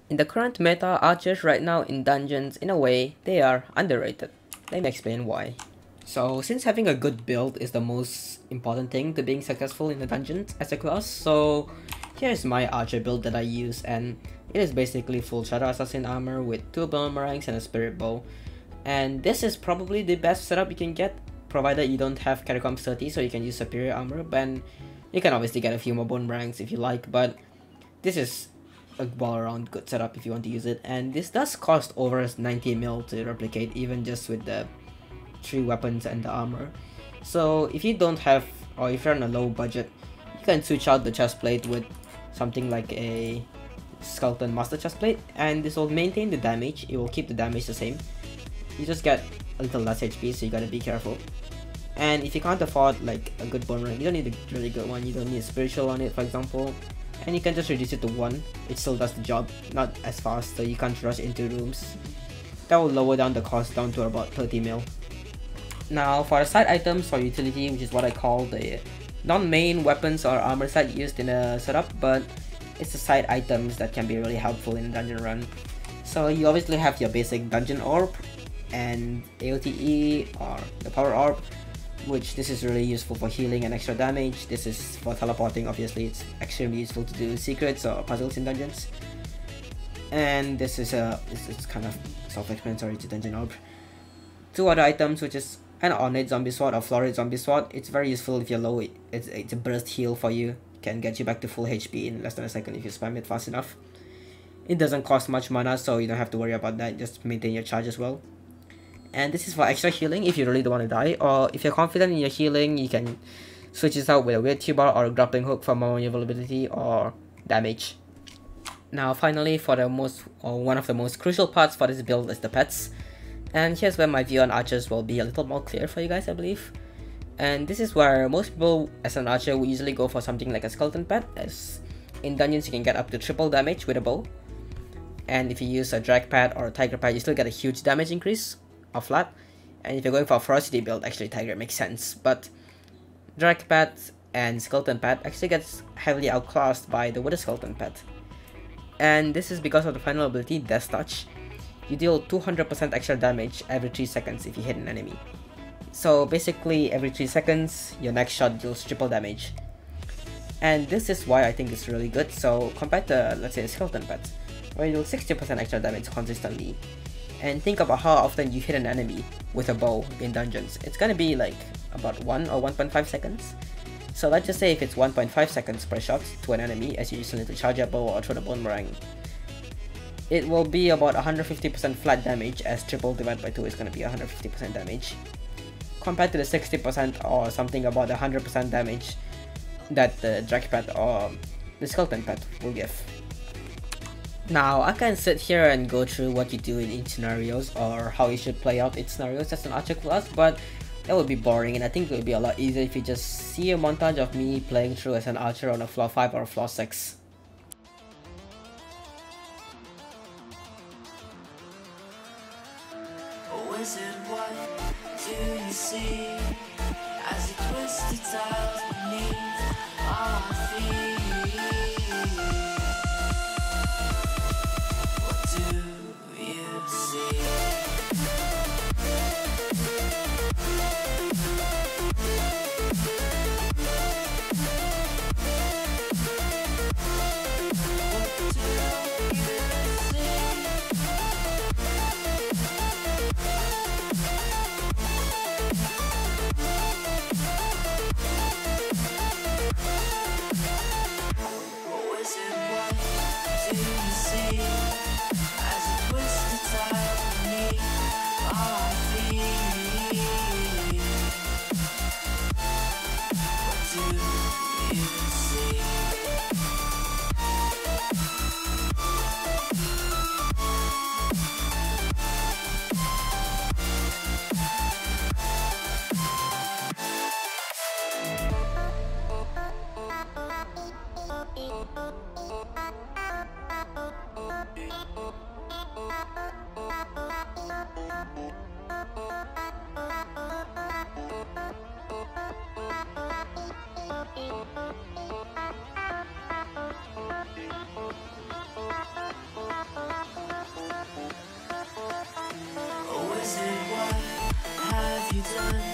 In the current meta, archers right now in dungeons, in a way, they are underrated. Let me explain why. So, since having a good build is the most important thing to being successful in the dungeons as a class, so here's my archer build that I use, and it is basically full Shadow Assassin armor with 2 boomerangs and a spirit bow. And this is probably the best setup you can get, provided you don't have Catacombs 30, so you can use superior armor, but you can obviously get a few more boomerangs if you like, but this is a all-around good setup if you want to use it. And this does cost over 90 mil to replicate, even just with the 3 weapons and the armor. So if you don't have, or if you're on a low budget, you can switch out the chestplate with something like a Skeleton Master chestplate, and this will maintain the damage. It will keep the damage the same. You just get a little less HP, so you gotta be careful. And if you can't afford like a good boomerang, you don't need a really good one. You don't need a spiritual on it, for example, and you can just reduce it to 1. It still does the job, not as fast, so you can't rush into rooms. That will lower down the cost down to about 30 mil. Now for the side items or utility, which is what I call the non-main weapons or armor set used in a setup, but it's the side items that can be really helpful in a dungeon run. So you obviously have your basic dungeon orb and AOTE or the power orb, which this is really useful for healing and extra damage. This is for teleporting, obviously it's extremely useful to do secrets or puzzles in dungeons. And this is it's kind of self-explanatory to dungeon orb. 2 other items, which is an ornate zombie sword or florid zombie sword. It's very useful if you're low. It's a burst heal for you. Can get you back to full HP in less than a second if you spam it fast enough. It doesn't cost much mana, so you don't have to worry about that. Just maintain your charge as well. And this is for extra healing if you really don't want to die, or if you're confident in your healing, you can switch this out with a weird T-bar or a grappling hook for more maneuverability or damage. Now finally, for the one of the most crucial parts for this build is the pets. And here's where my view on archers will be a little more clear for you guys, I believe. And this is where most people as an archer will usually go for something like a skeleton pet, as in dungeons you can get up to triple damage with a bow. And if you use a drag pet or a tiger pet, you still get a huge damage increase, or flat. And if you're going for a ferocity build, actually tiger makes sense, but drag pet and skeleton pet actually gets heavily outclassed by the wither skeleton pet. And this is because of the final ability, Death Touch. You deal 200% extra damage every 3 seconds if you hit an enemy. So basically every 3 seconds, your next shot deals triple damage. And this is why I think it's really good. So compared to, let's say, a skeleton pet, where you deal 60% extra damage consistently, and think about how often you hit an enemy with a bow in dungeons. It's gonna be like about 1 or 1.5 seconds. So let's just say if it's 1.5 seconds per shot to an enemy, as you just need to charge a bow or throw the boomerang, it will be about 150% flat damage, as triple divided by 2 is going to be 150% damage, compared to the 60% or something about 100% damage that the drag pet or the skeleton pet will give. Now I can sit here and go through what you do in each scenarios or how you should play out each scenarios as an archer class, but that would be boring, and I think it would be a lot easier if you just see a montage of me playing through as an archer on a floor 5 or floor 6. Wizard, what do you see as you twist the tiles beneath our feet? What do you see? you done?